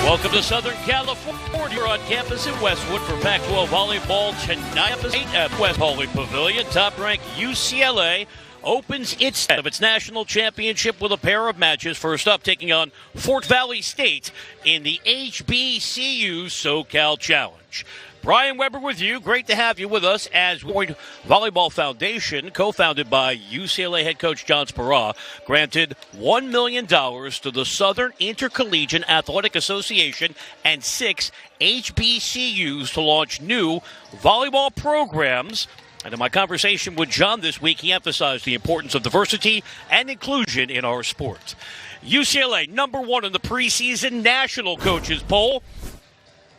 Welcome to Southern California. We're on campus in Westwood for Pac-12 Volleyball tonight at West Poly Pavilion. Top-ranked UCLA opens its national championship with a pair of matches. First up, taking on Fort Valley State in the HBCU SoCal Challenge. Brian Weber with you. Great to have you with us as Volleyball Foundation, co-founded by UCLA head coach John Speraw, granted $1 million to the Southern Intercollegiate Athletic Association and 6 HBCUs to launch new volleyball programs. And in my conversation with John this week, he emphasized the importance of diversity and inclusion in our sport. UCLA, number 1 in the preseason national coaches poll.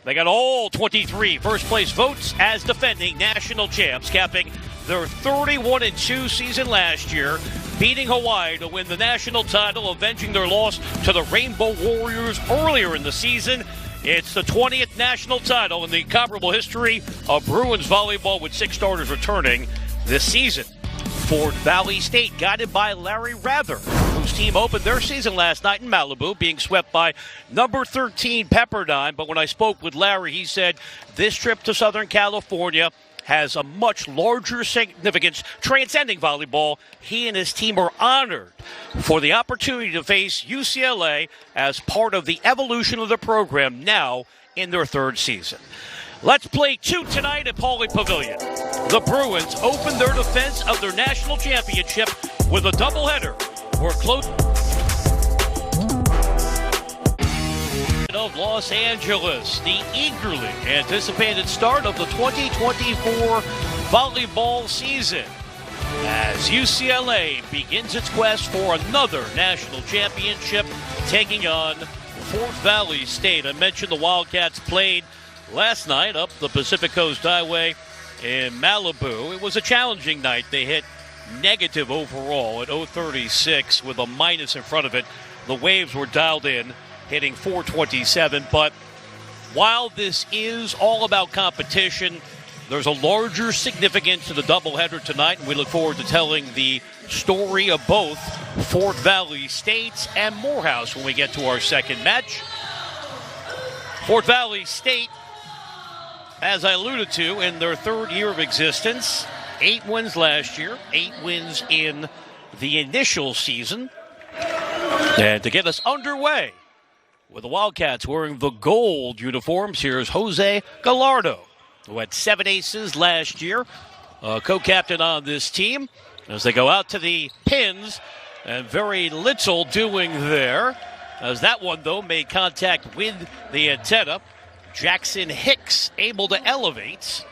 They got all 23 first-place votes as defending national champs, capping their 31-2 season last year, beating Hawaii to win the national title, avenging their loss to the Rainbow Warriors earlier in the season. It's the 20th national title in the comparable history of Bruins volleyball, with 6 starters returning this season. Fort Valley State, guided by Larry Rather, whose team opened their season last night in Malibu, being swept by number 13 Pepperdine. But when I spoke with Larry, he said this trip to Southern California has a much larger significance, transcending volleyball. He and his team are honored for the opportunity to face UCLA as part of the evolution of the program now in their 3rd season. Let's play 2 tonight at Pauley Pavilion. The Bruins open their defense of their national championship with a doubleheader. We're close of Los Angeles, the eagerly anticipated start of the 2024 volleyball season, as UCLA begins its quest for another national championship, taking on Fort Valley State. I mentioned the Wildcats played last night up the Pacific Coast Highway in Malibu. It was a challenging night. They hit negative overall at 036 with a minus in front of it. The waves were dialed in, hitting 427. But while this is all about competition, there's a larger significance to the doubleheader tonight, and we look forward to telling the story of both Fort Valley State and Morehouse when we get to our second match. Fort Valley State, as I alluded to, in their 3rd year of existence, 8 wins last year, 8 wins in the initial season. And to get us underway with the Wildcats wearing the gold uniforms, here's Jose Gallardo, who had 7 aces last year, co-captain on this team, as they go out to the pins, and very little doing there, as that one, though, made contact with the antenna. Jackson Hicks able to elevate.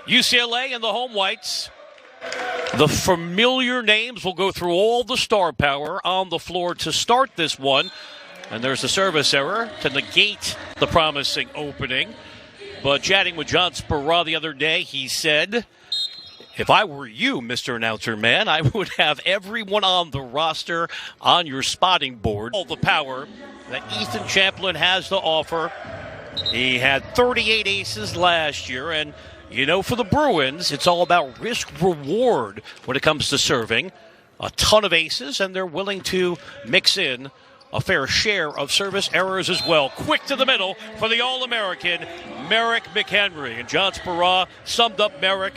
UCLA and the home whites. The familiar names will go through all the star power on the floor to start this one. And there's a service error to negate the promising opening. But chatting with John Speraw the other day, he said, if I were you, Mr. Announcer Man, I would have everyone on the roster on your spotting board. All the power that Ethan Champlin has to offer. He had 38 aces last year, and you know, for the Bruins, it's all about risk-reward when it comes to serving. A ton of aces, and they're willing to mix in a fair share of service errors as well. Quick to the middle for the All-American, Merrick McHenry. And John Speraw summed up Merrick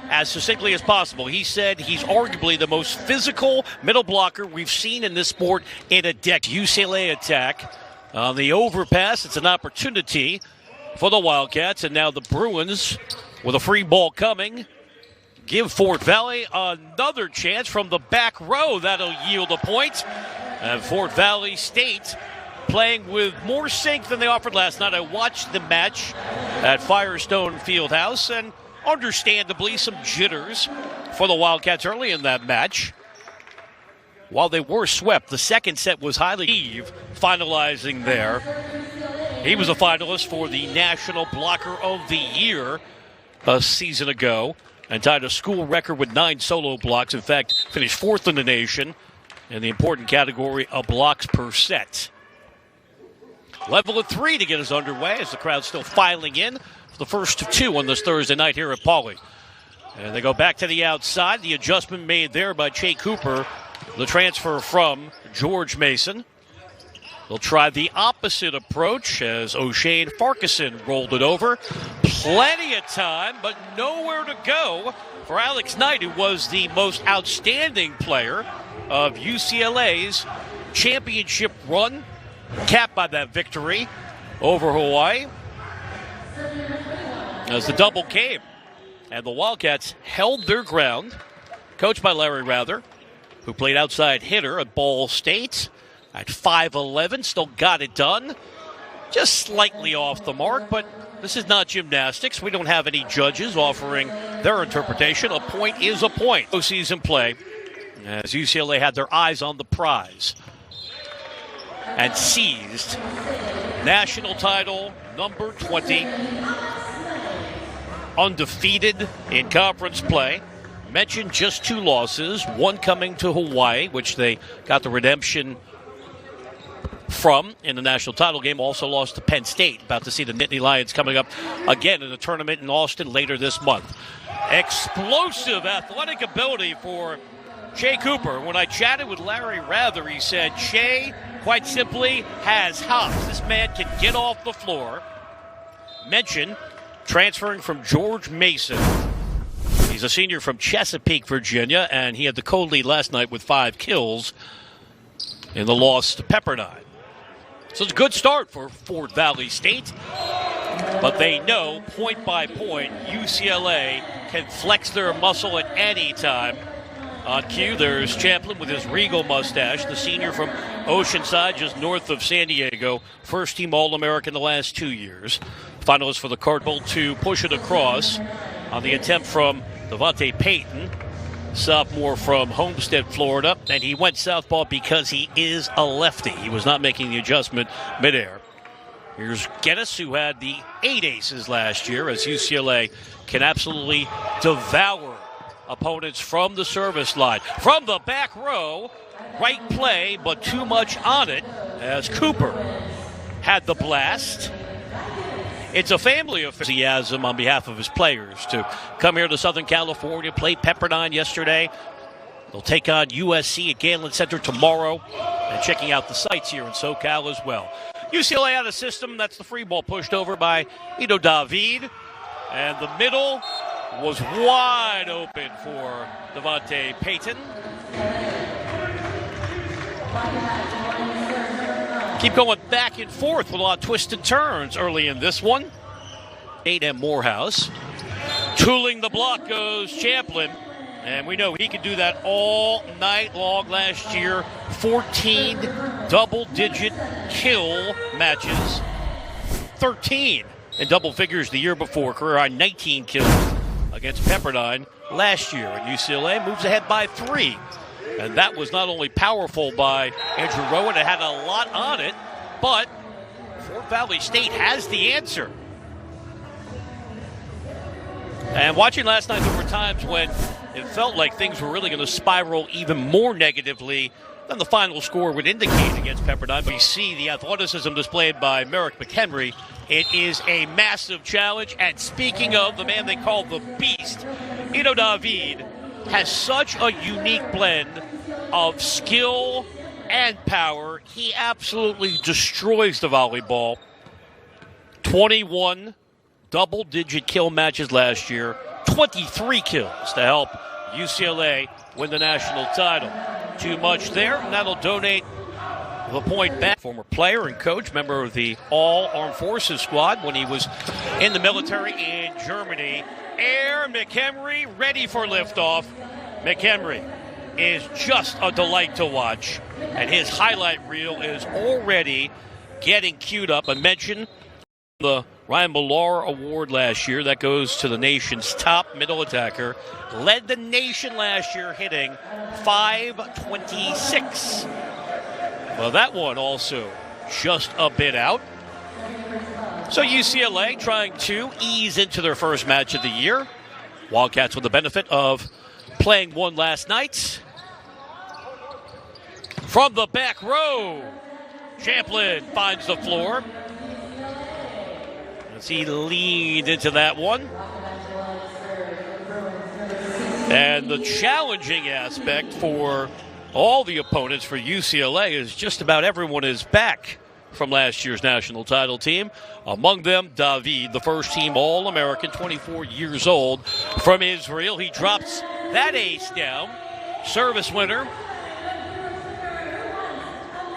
as succinctly as possible. He said he's arguably the most physical middle blocker we've seen in this sport in a decade. UCLA attack on the overpass. It's an opportunity for the Wildcats, and now the Bruins with a free ball coming. Give Fort Valley another chance from the back row. That'll yield a point. And Fort Valley State playing with more sync than they offered last night. I watched the match at Firestone Fieldhouse, and understandably some jitters for the Wildcats early in that match. While they were swept, the second set was highly finalizing there. He was a finalist for the National Blocker of the Year a season ago and tied a school record with 9 solo blocks. In fact, finished 4th in the nation in the important category of blocks per set. Level at 3 to get us underway as the crowd's still filing in for the first of 2 on this Thursday night here at Pauley. And they go back to the outside. The adjustment made there by Che Cooper, the transfer from George Mason. They'll try the opposite approach as O'Shane Farquharson rolled it over. Plenty of time, but nowhere to go for Alex Knight, who was the most outstanding player of UCLA's championship run, capped by that victory over Hawaii. As the double came, and the Wildcats held their ground, coached by Larry Rather, who played outside hitter at Ball State. At 5'11", still got it done. Just slightly off the mark, but this is not gymnastics. We don't have any judges offering their interpretation. A point is a point. Postseason play, as UCLA had their eyes on the prize and seized national title number 20. Undefeated in conference play. Mentioned just 2 losses, one coming to Hawaii, which they got the redemption from in the national title game. Also lost to Penn State. About to see the Nittany Lions coming up again in a tournament in Austin later this month. Explosive athletic ability for Shea Cooper. When I chatted with Larry Rather, he said Shea, quite simply, has hops. This man can get off the floor. Mention transferring from George Mason. He's a senior from Chesapeake, Virginia, and he had the co-lead last night with 5 kills in the loss to Pepperdine. So it's a good start for Fort Valley State, but they know point by point UCLA can flex their muscle at any time. On cue, there's Champlin with his regal mustache, the senior from Oceanside, just north of San Diego, first-team All-American the last 2 years. Finalist for the Cardinal to push it across on the attempt from Devontae Payton, sophomore from Homestead, Florida, and he went southpaw because he is a lefty. He was not making the adjustment midair. Here's Geddes, who had the 8 aces last year, as UCLA can absolutely devour opponents from the service line. From the back row, right play, but too much on it, as Cooper had the blast. It's a family of enthusiasm on behalf of his players to come here to Southern California, play Pepperdine yesterday. They'll take on USC at Galen Center tomorrow, and checking out the sites here in SoCal as well. UCLA had a system. That's the free ball pushed over by Ito David, and the middle was wide open for Devontae Payton. Keep going back and forth with a lot of twists and turns early in this one. 8 and Morehouse. Tooling the block goes Champlin. And we know he could do that all night long last year. 14 double-digit kill matches. 13 in double figures the year before. Career high 19 kills against Pepperdine last year. And UCLA moves ahead by 3. And that was not only powerful by Andrew Rowan, it had a lot on it, but Fort Valley State has the answer. And watching last night, there were times when it felt like things were really going to spiral even more negatively than the final score would indicate against Pepperdine. But you see the athleticism displayed by Merrick McHenry. It is a massive challenge. And speaking of the man they call the Beast, Ito David has such a unique blend of skill and power. He absolutely destroys the volleyball. 21 double-digit kill matches last year, 23 kills to help UCLA win the national title. Too much there, and that'll donate the point back. Former player and coach, member of the All-Armed Forces squad when he was in the military in Germany. Air McHenry ready for liftoff. McHenry is just a delight to watch, and his highlight reel is already getting queued up. I mentioned the Ryan Millar Award last year. That goes to the nation's top middle attacker. Led the nation last year, hitting .526. Well, that one also just a bit out. So UCLA trying to ease into their first match of the year. Wildcats with the benefit of playing one last night. From the back row, Champlin finds the floor. As he leaned into that one. And the challenging aspect for all the opponents for UCLA, as just about everyone is back from last year's national title team. Among them, David, the first-team All-American, 24 years old, from Israel. He drops that ace down. Service winner.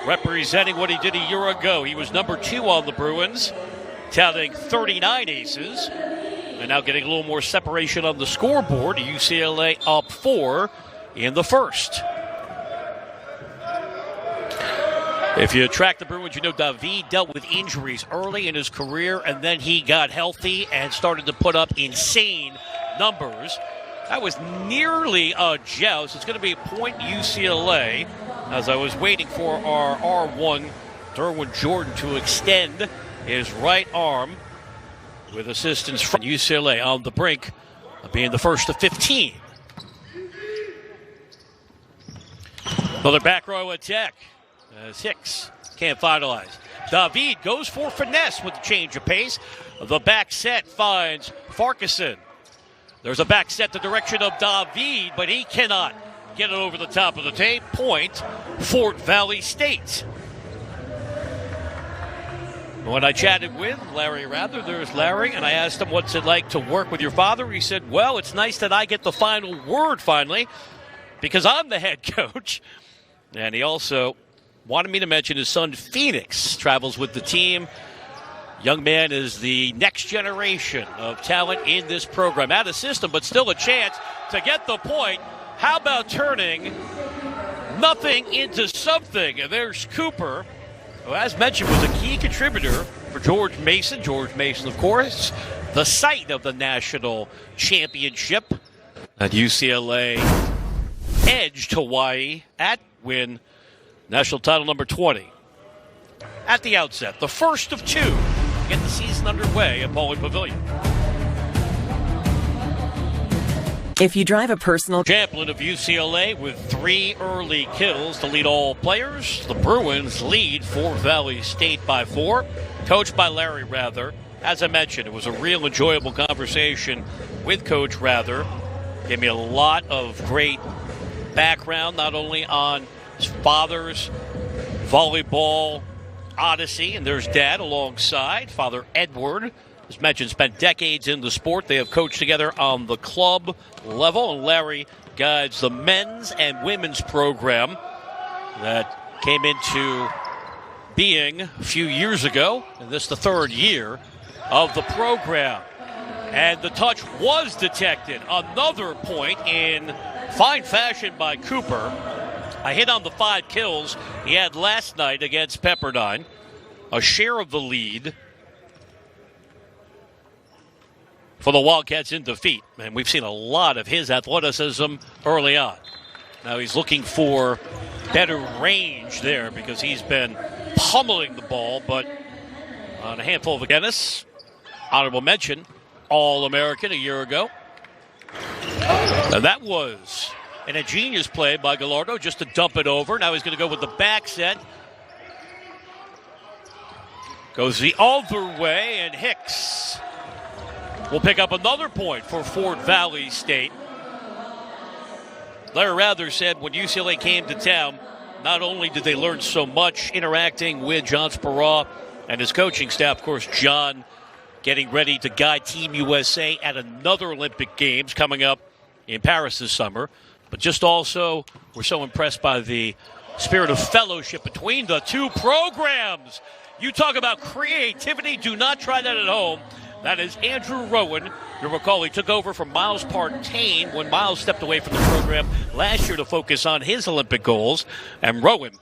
Representing what he did a year ago. He was number 2 on the Bruins, tallying 39 aces. And now getting a little more separation on the scoreboard. UCLA up 4 in the first. If you track the Bruins, you know David dealt with injuries early in his career, and then he got healthy and started to put up insane numbers. That was nearly a joust. It's going to be a point UCLA, as I was waiting for our R1, Derwin Jordan, to extend his right arm with assistance from UCLA on the brink of being the first of 15. Another back row attack. As Hicks can't finalize. David goes for finesse with the change of pace. The back set finds Farquharson. There's a back set the direction of David, but he cannot get it over the top of the tape. Point, Fort Valley State. When I chatted with Larry Rather, there's Larry, and I asked him what's it like to work with your father. He said, well, it's nice that I get the final word finally because I'm the head coach. And he also wanted me to mention his son, Phoenix, travels with the team. Young man is the next generation of talent in this program. Out of system, but still a chance to get the point. How about turning nothing into something? And there's Cooper, who, as mentioned, was a key contributor for George Mason. George Mason, of course, the site of the national championship. And UCLA edged Hawaii at win. National title number 20. At the outset, the first of 2 to get the season underway at Bowling Pavilion. If you drive a personal... Champlin of UCLA with 3 early kills to lead all players. The Bruins lead Fort Valley State by 4. Coached by Larry Rather. As I mentioned, it was a real enjoyable conversation with Coach Rather. Gave me a lot of great background, not only on his father's volleyball odyssey, and there's Dad alongside. Father Edward, as mentioned, spent decades in the sport. They have coached together on the club level, and Larry guides the men's and women's program that came into being a few years ago, and this is the 3rd year of the program. And the touch was detected. Another point in fine fashion by Cooper. I hit on the 5 kills he had last night against Pepperdine. A share of the lead for the Wildcats in defeat. And we've seen a lot of his athleticism early on. Now he's looking for better range there because he's been pummeling the ball, but on a handful of Dennis, honorable mention, All-American a year ago. Now that was an ingenious play by Gallardo just to dump it over. Now he's going to go with the back set. Goes the other way, and Hicks will pick up another point for Fort Valley State. Larry Rather said when UCLA came to town, not only did they learn so much interacting with John Speraw and his coaching staff, of course, John getting ready to guide Team USA at another Olympic Games coming up in Paris this summer, but just also we're so impressed by the spirit of fellowship between the two programs. You talk about creativity, do not try that at home. That is Andrew Rowan. You'll recall he took over from Miles Partain when Miles stepped away from the program last year to focus on his Olympic goals. And Rowan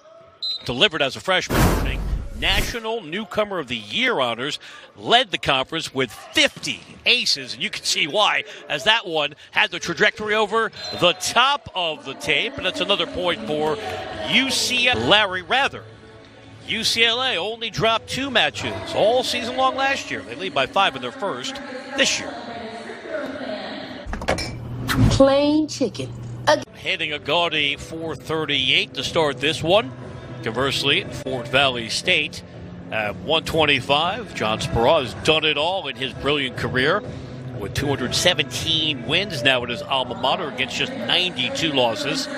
delivered as a freshman, earning National Newcomer of the Year honors, led the conference with 50 aces. And you can see why, as that one had the trajectory over the top of the tape. And that's another point for UCLA. Larry Rather. UCLA only dropped 2 matches all season long last year. They lead by 5 in their first this year. Plain chicken. Hitting a gaudy 438 to start this one. Conversely, Fort Valley State at 125. John Speraw has done it all in his brilliant career with 217 wins now at his alma mater against just 92 losses.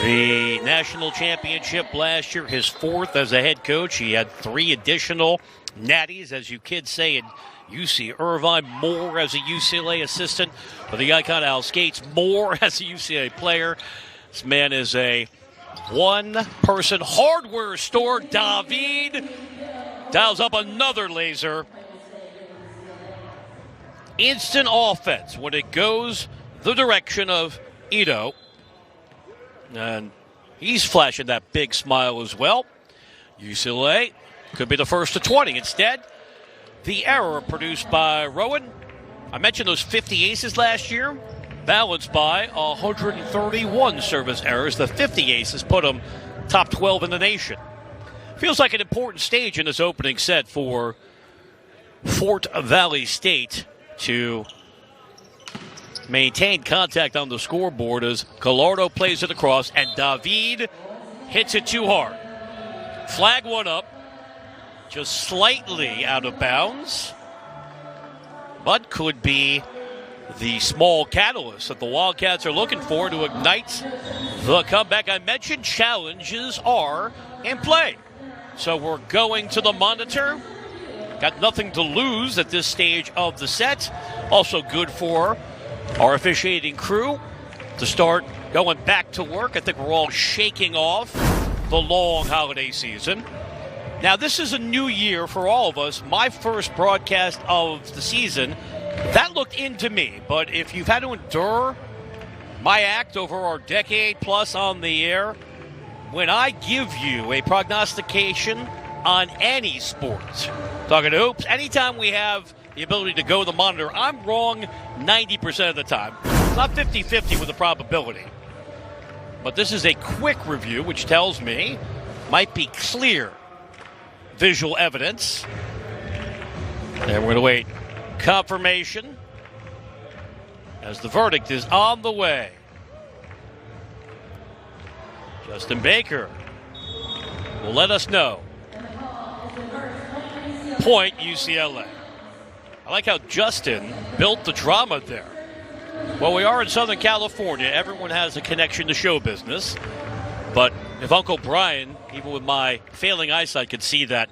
The national championship last year, his fourth as a head coach. He had 3 additional natties, as you kids say, in UC Irvine, more as a UCLA assistant. For the icon Al Skates, more as a UCLA player. This man is a one-person hardware store. David dials up another laser. Instant offense when it goes the direction of Ito. And he's flashing that big smile as well. UCLA could be the first to 20. Instead, the error produced by Rowan. I mentioned those 50 aces last year, balanced by 131 service errors. The 50 aces put him top 12 in the nation. Feels like an important stage in this opening set for Fort Valley State to maintain contact on the scoreboard as Gallardo plays it across and David hits it too hard. Flag one up, just slightly out of bounds, but could be the small catalyst that the Wildcats are looking for to ignite the comeback. I mentioned challenges are in play, so we're going to the monitor. Got nothing to lose at this stage of the set. Also good for our officiating crew to start going back to work. I think we're all shaking off the long holiday season. Now, this is a new year for all of us. My first broadcast of the season, that looked into me. But if you've had to endure my act over our decade plus on the air, when I give you a prognostication on any sport, talking hoops, anytime we have the ability to go to the monitor, I'm wrong 90% of the time. It's not 50-50 with the probability. But this is a quick review, which tells me might be clear visual evidence. And we're going to wait confirmation as the verdict is on the way. Justin Baker will let us know. Point UCLA. I like how Justin built the drama there. Well, we are in Southern California. Everyone has a connection to show business. But if Uncle Brian, even with my failing eyesight, could see that,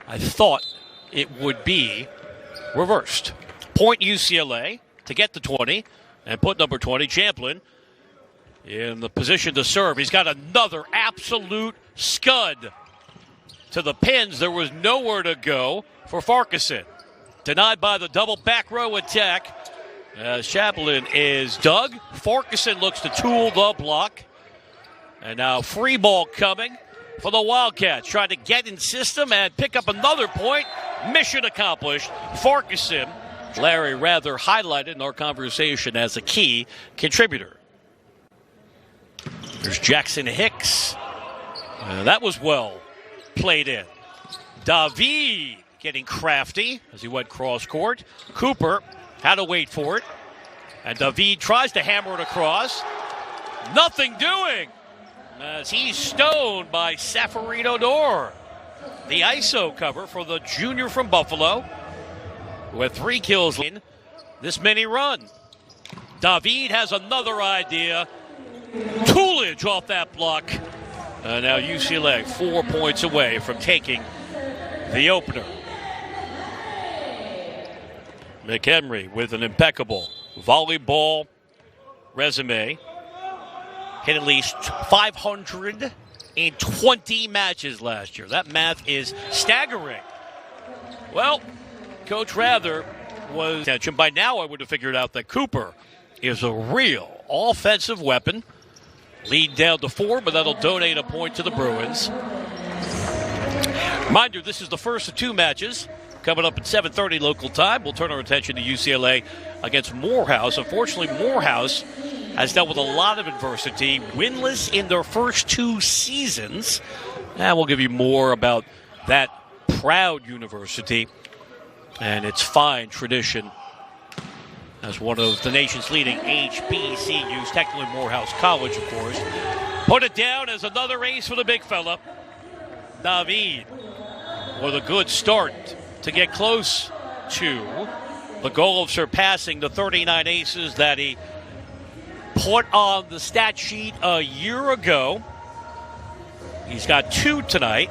I thought it would be reversed. Point UCLA to get the 20 and put number 20, Champlin, in the position to serve. He's got another absolute scud to the pins. There was nowhere to go for Farquharson. Denied by the double back row attack. As Champlin is dug. Farquharson looks to tool the block. And now free ball coming for the Wildcats. Trying to get in system and pick up another point. Mission accomplished. Farquharson, Larry rather highlighted in our conversation as a key contributor. There's Jackson Hicks. That was well played in. David getting crafty as he went cross court. Cooper had to wait for it. And David tries to hammer it across. Nothing doing as he's stoned by Safarito Dor. The ISO cover for the junior from Buffalo with 3 kills in this mini run. David has another idea. Toolage off that block. Now UCLA 4 points away from taking the opener. McHenry with an impeccable volleyball resume. Hit at least 520 matches last year. That math is staggering. Well, Coach Rather was attention. By now I would have figured out that Cooper is a real offensive weapon. Lead down to 4, but that'll donate a point to the Bruins. Mind you, this is the first of 2 matches coming up at 7:30 local time. We'll turn our attention to UCLA against Morehouse. Unfortunately, Morehouse has dealt with a lot of adversity, winless in their first 2 seasons. And we'll give you more about that proud university and its fine tradition as one of the nation's leading HBCUs, technically Morehouse College, of course. Put it down as another ace for the big fella. David with a good start to get close to the goal of surpassing the 39 aces that he put on the stat sheet a year ago. He's got 2 tonight.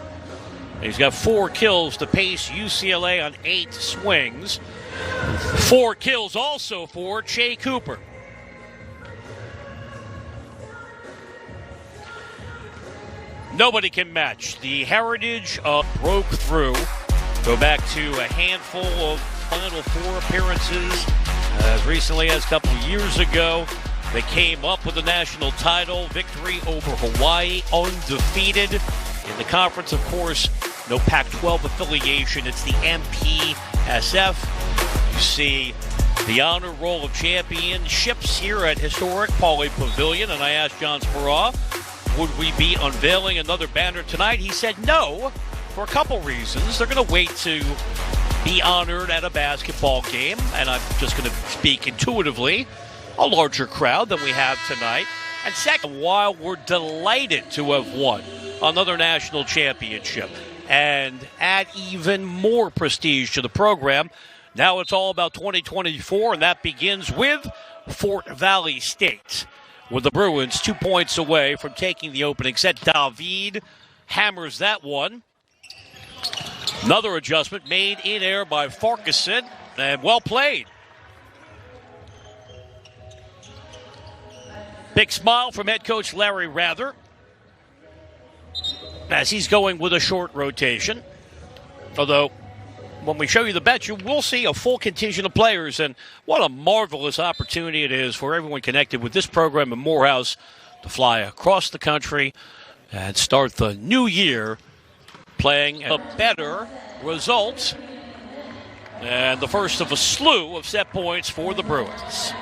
He's got 4 kills to pace UCLA on 8 swings. 4 kills also for Shea Cooper. Nobody can match the heritage of broke through. Go back to a handful of Final Four appearances as recently as a couple years ago. They came up with the national title victory over Hawaii, undefeated in the conference. Of course, no Pac-12 affiliation. It's the MPSF. You see the honor roll of championships here at historic Pauley Pavilion. And I asked John Speraw, would we be unveiling another banner tonight? He said no, for a couple reasons. They're going to wait to be honored at a basketball game. And I'm just going to speak intuitively. A larger crowd than we have tonight. And second, while we're delighted to have won another national championship and add even more prestige to the program, now it's all about 2024, and that begins with Fort Valley State, with the Bruins 2 points away from taking the opening set. David hammers that one. Another adjustment made in air by Farquharson, and well played. Big smile from head coach Larry Rather as he's going with a short rotation. Although, when we show you the bet, you will see a full contingent of players. And what a marvelous opportunity it is for everyone connected with this program in Morehouse to fly across the country and start the new year playing a better result. And the first of a slew of set points for the Bruins.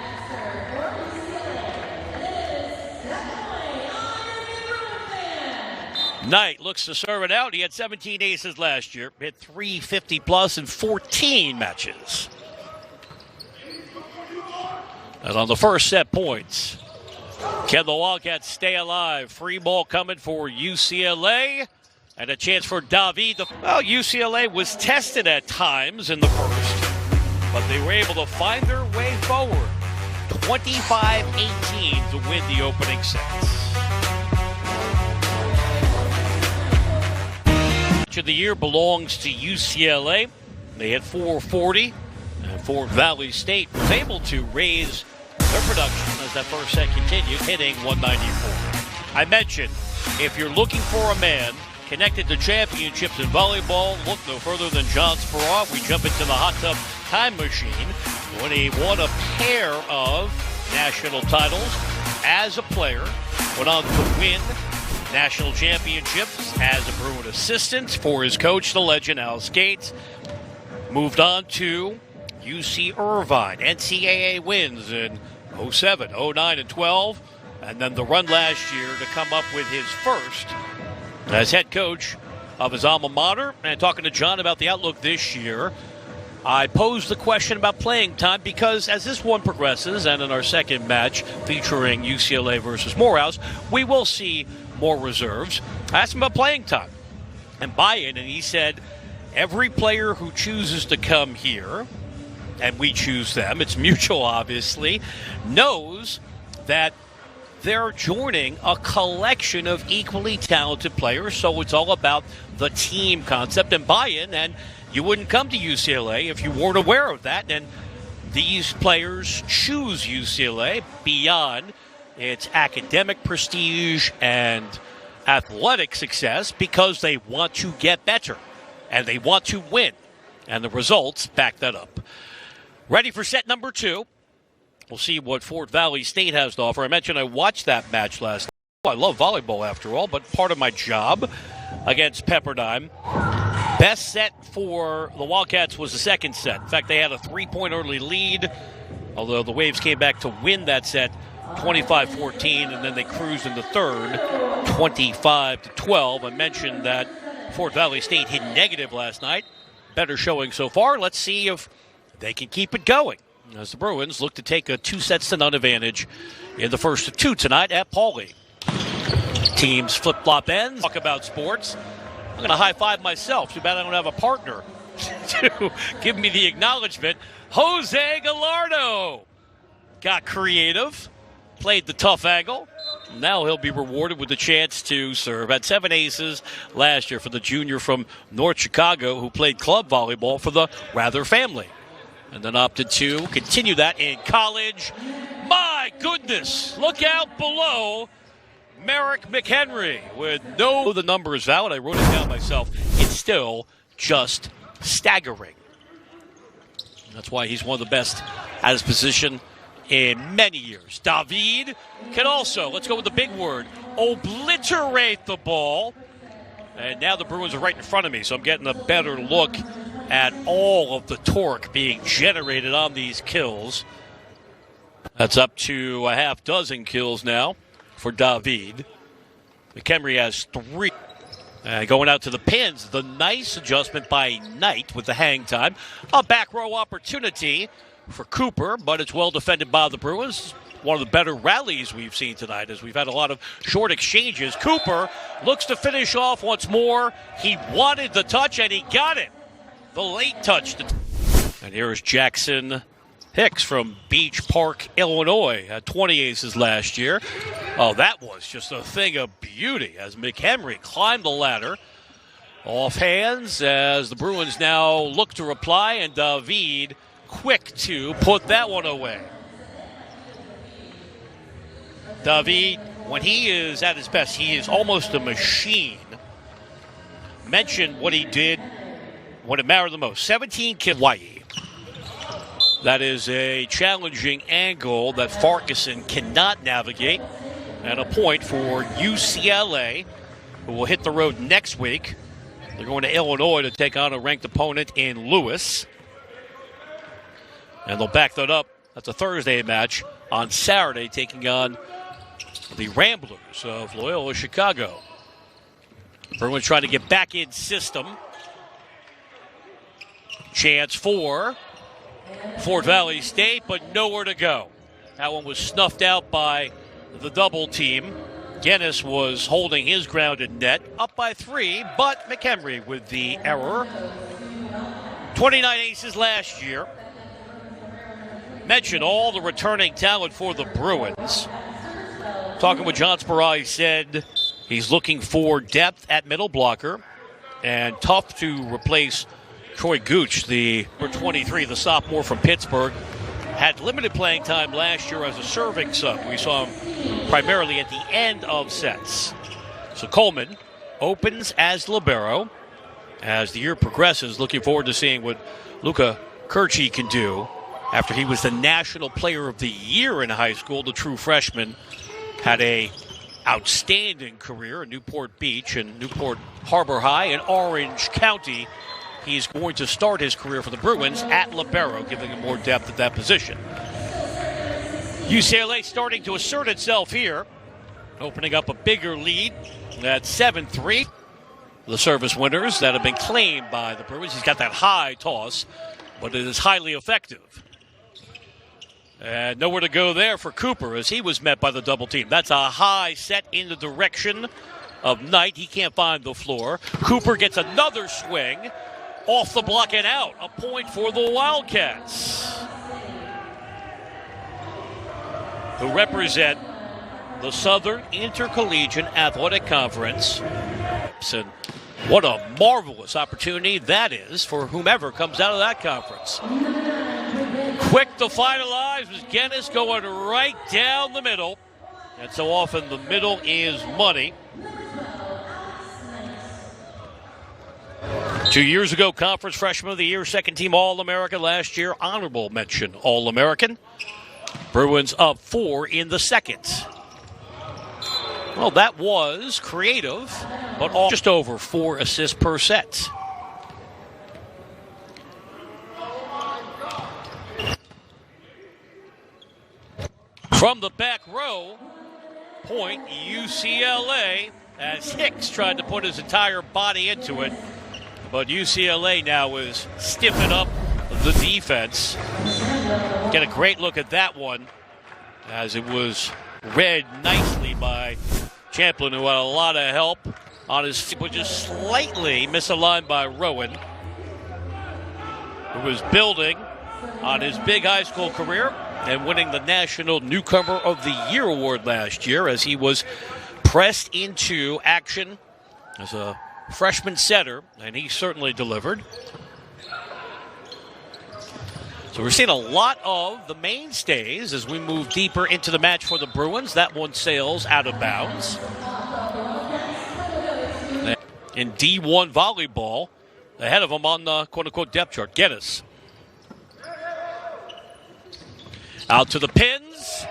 Knight looks to serve it out. He had 17 aces last year. Hit 350 plus in 14 matches. And on the first set points, can the Wildcats stay alive? Free ball coming for UCLA. And a chance for David. Well, UCLA was tested at times in the first, but they were able to find their way forward. 25-18 to win the opening sets. Of the year belongs to UCLA. They hit 440, and Fort Valley State was able to raise their production as that first set continued, hitting 194. I mentioned, if you're looking for a man connected to championships in volleyball, look no further than John Speraw. We jump into the hot tub time machine when he won a pair of national titles as a player, went on to win national championships as a Bruin assistant for his coach, the legend Al Skates. Moved on to UC Irvine. NCAA wins in 07, 09, and 12. And then the run last year to come up with his first as head coach of his alma mater. And talking to John about the outlook this year, I posed the question about playing time because as this one progresses, and in our second match featuring UCLA versus Morehouse, we will see more reserves. I asked him about playing time and buy-in, and he said every player who chooses to come here, and we choose them, it's mutual obviously, knows that they're joining a collection of equally talented players, so it's all about the team concept and buy-in, and you wouldn't come to UCLA if you weren't aware of that, and these players choose UCLA beyond its academic prestige and athletic success because they want to get better and they want to win, and the results back that up. Ready for set number 2. We'll see what Fort Valley State has to offer. I mentioned I watched that match last night. I love volleyball after all, but part of my job against Pepperdine. Best set for the Wildcats was the second set. In fact, they had a 3-point early lead, although the Waves came back to win that set 25-14, and then they cruised in the third 25-12. I mentioned that Fort Valley State hit negative last night. Better showing so far. Let's see if they can keep it going as the Bruins look to take a 2-0 advantage in the first of 2 tonight at Pauley. Teams flip-flop ends. Talk about sports. I'm going to high-five myself. Too bad I don't have a partner to give me the acknowledgement. Jose Gallardo got creative played the tough angle. Now he'll be rewarded with the chance to serve. Had 7 aces last year for the junior from North Chicago who played club volleyball for the Rather family. And then opted to continue that in college. My goodness, look out below. Merrick McHenry with the number is valid. I wrote it down myself. It's still just staggering. That's why he's one of the best at his position in many years. David can also, let's go with the big word, obliterate the ball. And now the Bruins are right in front of me, so I'm getting a better look at all of the torque being generated on these kills. That's up to a half dozen kills now for David. McHenry has 3. Going out to the pins, the nice adjustment by Knight with the hang time. A back row opportunity for Cooper, but it's well defended by the Bruins. One of the better rallies we've seen tonight as we've had a lot of short exchanges. Cooper looks to finish off once more. He wanted the touch and he got it. The late touch. And here's Jackson Hicks from Beach Park, Illinois. Had 20 aces last year. Oh, that was just a thing of beauty as McHenry climbed the ladder. Off hands as the Bruins now look to reply, and David quick to put that one away. David, when he is at his best, he is almost a machine. Mention what he did when it mattered the most. 17 kills. Hawaii. That is a challenging angle that Farquharson cannot navigate. And a point for UCLA, who will hit the road next week. They're going to Illinois to take on a ranked opponent in Lewis. And they'll back that up. That's a Thursday match on Saturday, taking on the Ramblers of Loyola Chicago. Bruins trying to get back in system. Chance for Fort Valley State, but nowhere to go. That one was snuffed out by the double team. Guinness was holding his ground in net, up by 3, but McHenry with the error. 29 aces last year. Mention all the returning talent for the Bruins. Talking with John Spurrier, he said he's looking for depth at middle blocker and tough to replace Troy Gooch, the number 23, the sophomore from Pittsburgh. Had limited playing time last year as a serving sub. We saw him primarily at the end of sets. So Coleman opens as libero. As the year progresses, looking forward to seeing what Luka Kirchi can do after he was the National Player of the Year in high school. The true freshman had a outstanding career in Newport Beach and Newport Harbor High in Orange County. He's going to start his career for the Bruins at libero, giving him more depth at that position. UCLA starting to assert itself here, opening up a bigger lead at 7-3. The service winners that have been claimed by the Bruins. He's got that high toss, but it is highly effective. And nowhere to go there for Cooper as he was met by the double team. That's a high set in the direction of Knight. He can't find the floor. Cooper gets another swing. Off the block and out. A point for the Wildcats, who represent the Southern Intercollegiate Athletic Conference. And what a marvelous opportunity that is for whomever comes out of that conference. Quick to finalize was Guinness going right down the middle. And so often the middle is money. 2 years ago, Conference Freshman of the Year, second team All-America. Last year, honorable mention All-American. Bruins up 4 in the second. Well, that was creative, but just over 4 assists per set. From the back row, point UCLA as Hicks tried to put his entire body into it. But UCLA now is stiffing up the defense. Get a great look at that one as it was read nicely by Champlin, who had a lot of help on his feet, but just slightly misaligned by Rowan, who was building on his big high school career and winning the National Newcomer of the Year award last year as he was pressed into action as a freshman setter, and he certainly delivered. So we're seeing a lot of the mainstays as we move deeper into the match for the Bruins. That one sails out of bounds. In D1 volleyball, ahead of them on the quote-unquote depth chart, Geddes. Out to the pins,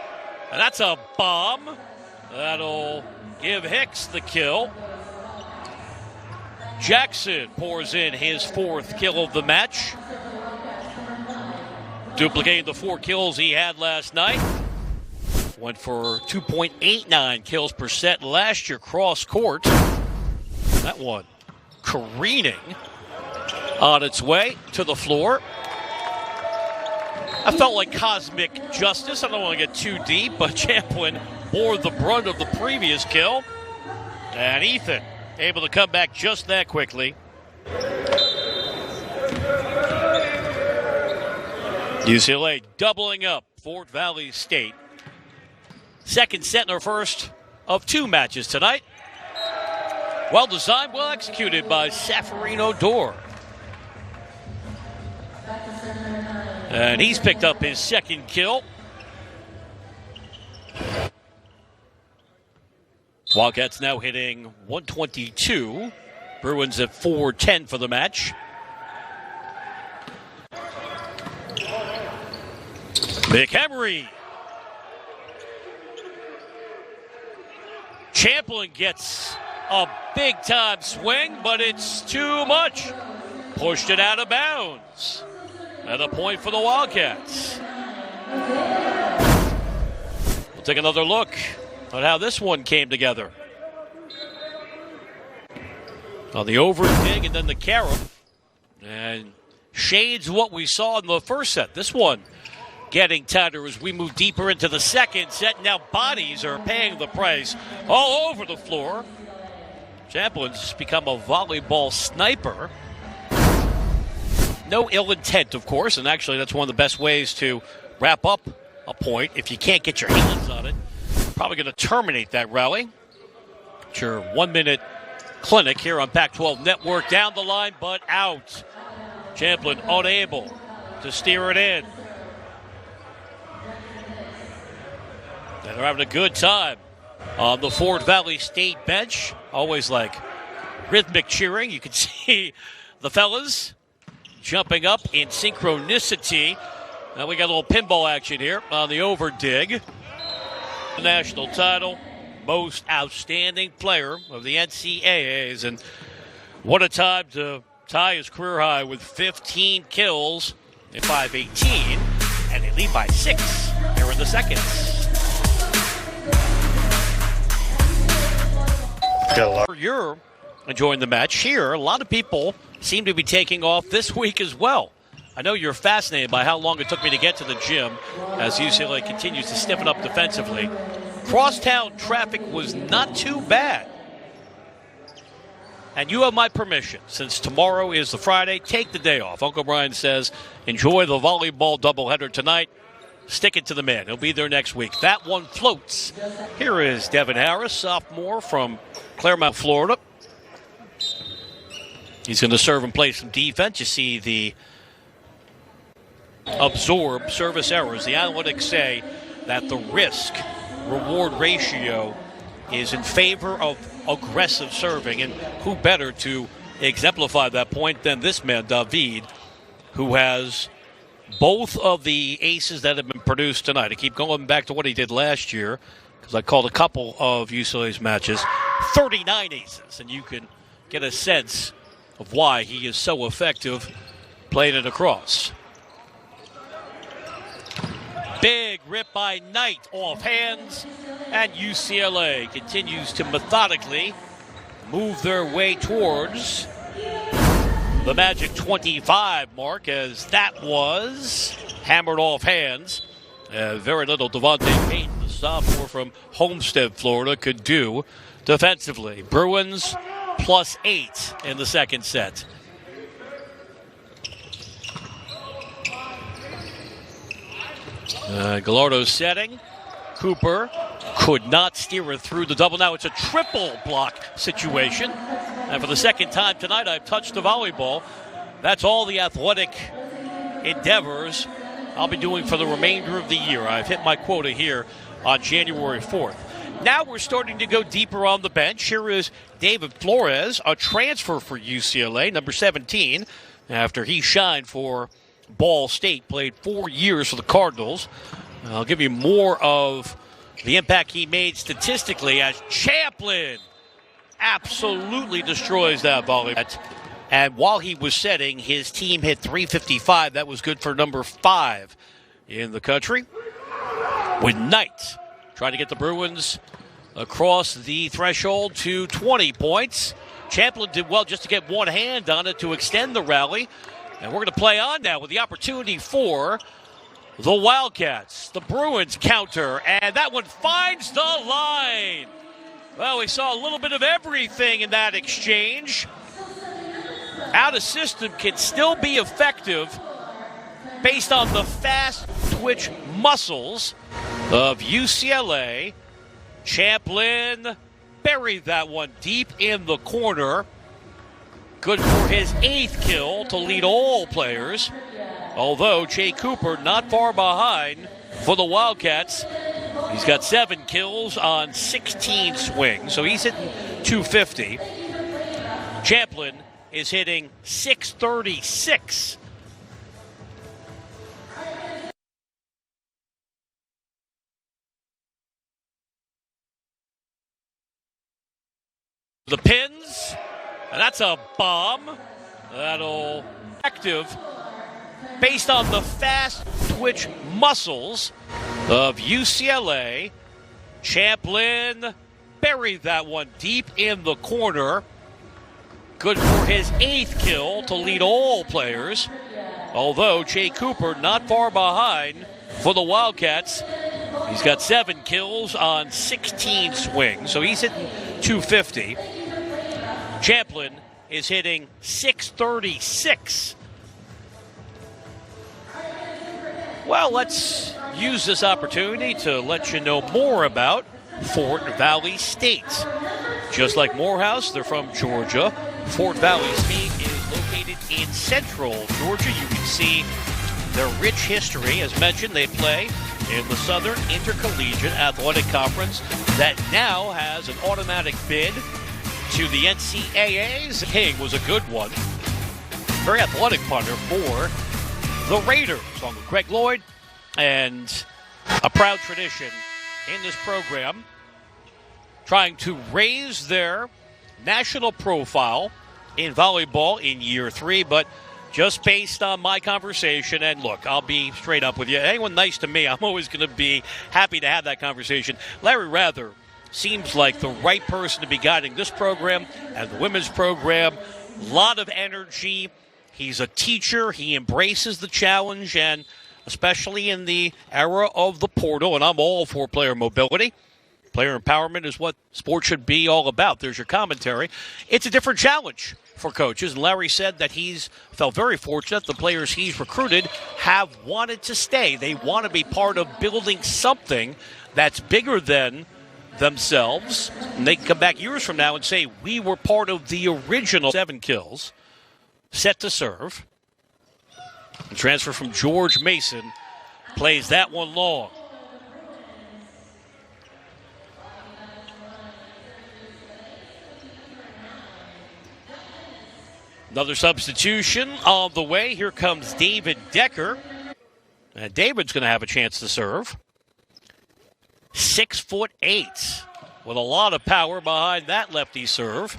and that's a bomb. That'll give Hicks the kill. Jackson pours in his 4th kill of the match, duplicating the 4 kills he had last night. Went for 2.89 kills per set last year cross court. That one careening on its way to the floor. I felt like cosmic justice. I don't want to get too deep, but Champlin bore the brunt of the previous kill. And Ethan able to come back just that quickly. UCLA doubling up Fort Valley State. Second set in our first of 2 matches tonight. Well designed, well executed by Safarino Dor. And he's picked up his 2nd kill. Wildcats now hitting 122. Bruins at 410 for the match. McHenry. Champlin gets a big-time swing, but it's too much. Pushed it out of bounds. And a point for the Wildcats. We'll take another look at how this one came together. On the over dig and then the carom. And shades what we saw in the first set. This one getting tighter as we move deeper into the second set. Now bodies are paying the price all over the floor. Champlin's become a volleyball sniper. No ill intent, of course, and actually that's one of the best ways to wrap up a point. If you can't get your hands on it, probably going to terminate that rally. It's your 1-minute clinic here on PAC-12 Network. Down the line, but out. Champlin unable to steer it in. And they're having a good time on the Fort Valley State bench. Always like rhythmic cheering. You can see the fellas jumping up in synchronicity. Now we got a little pinball action here on the over dig. The national title, most outstanding player of the NCAAs. And what a time to tie his career high with 15 kills in 5:18. And they lead by 6 here in the second. You're enjoying the match here. A lot of people seem to be taking off this week as well. I know you're fascinated by how long it took me to get to the gym as UCLA continues to stiffen up defensively. Crosstown traffic was not too bad. And you have my permission. Since tomorrow is the Friday, take the day off. Uncle Brian says, enjoy the volleyball doubleheader tonight. Stick it to the man. He'll be there next week. That one floats. Here is Devin Harris, sophomore from Claremont, Florida. He's going to serve and play some defense. You see the absorbed service errors. The analytics say that the risk-reward ratio is in favor of aggressive serving. And who better to exemplify that point than this man, David, who has both of the aces that have been produced tonight. I keep going back to what he did last year because I called a couple of UCLA's matches. 39 aces, and you can get a sense of why he is so effective playing it across. Big rip by Knight off hands, and UCLA continues to methodically move their way towards the magic 25 mark, as that was hammered off hands. Very little Devontae Payton, the sophomore from Homestead, Florida, could do defensively. Bruins +8 in the second set. Gallardo's setting. Cooper could not steer it through the double. Now it's a triple block situation. And for the second time tonight, I've touched the volleyball. That's all the athletic endeavors I'll be doing for the remainder of the year. I've hit my quota here on January 4th. Now we're starting to go deeper on the bench. Here is David Flores, a transfer for UCLA, number 17, after he shined for Ball State, played 4 years for the Cardinals. I'll give you more of the impact he made statistically as Champlin absolutely destroys that volley. And while he was setting, his team hit 355. That was good for number 5 in the country. With Knight trying to get the Bruins across the threshold to 20 points. Champlin did well just to get one hand on it to extend the rally. And we're going to play on now with the opportunity for the Wildcats. The Bruins counter, and that one finds the line. Well, we saw a little bit of everything in that exchange. Out of system can still be effective based on the fast twitch muscles of UCLA. Champlin buried that one deep in the corner. Good for his 8th kill to lead all players. Although Jay Cooper not far behind for the Wildcats. He's got 7 kills on 16 swings, so he's hitting 250. Champlin is hitting 636. The pins, and that's a bomb. That'll active based on the fast twitch muscles of UCLA. Champlin buried that one deep in the corner. Good for his 8th kill to lead all players. Although Jay Cooper not far behind for the Wildcats. He's got 7 kills on 16 swings, so he's hitting 250. Champlin is hitting 636. Well, let's use this opportunity to let you know more about Fort Valley State. Just like Morehouse, they're from Georgia. Fort Valley State is located in central Georgia. You can see their rich history. As mentioned, they play in the Southern Intercollegiate Athletic Conference that now has an automatic bid to the NCAAs. King was a good one. Very athletic punter for the Raiders, along with Greg Lloyd, and a proud tradition in this program, trying to raise their national profile in volleyball in year 3, but just based on my conversation, and look, I'll be straight up with you. Anyone nice to me, I'm always going to be happy to have that conversation. Larry Rather seems like the right person to be guiding this program and the women's program. A lot of energy. He's a teacher. He embraces the challenge, and especially in the era of the portal, and I'm all for player mobility. Player empowerment is what sports should be all about. There's your commentary. It's a different challenge for coaches. And Larry said that he's felt very fortunate. The players he's recruited have wanted to stay. They want to be part of building something that's bigger than themselves. And they can come back years from now and say, we were part of the original 7 kills. Set to serve. The transfer from George Mason plays that one long. Another substitution on the way. Here comes David Decker. And David's going to have a chance to serve. 6'8", with a lot of power behind that lefty serve.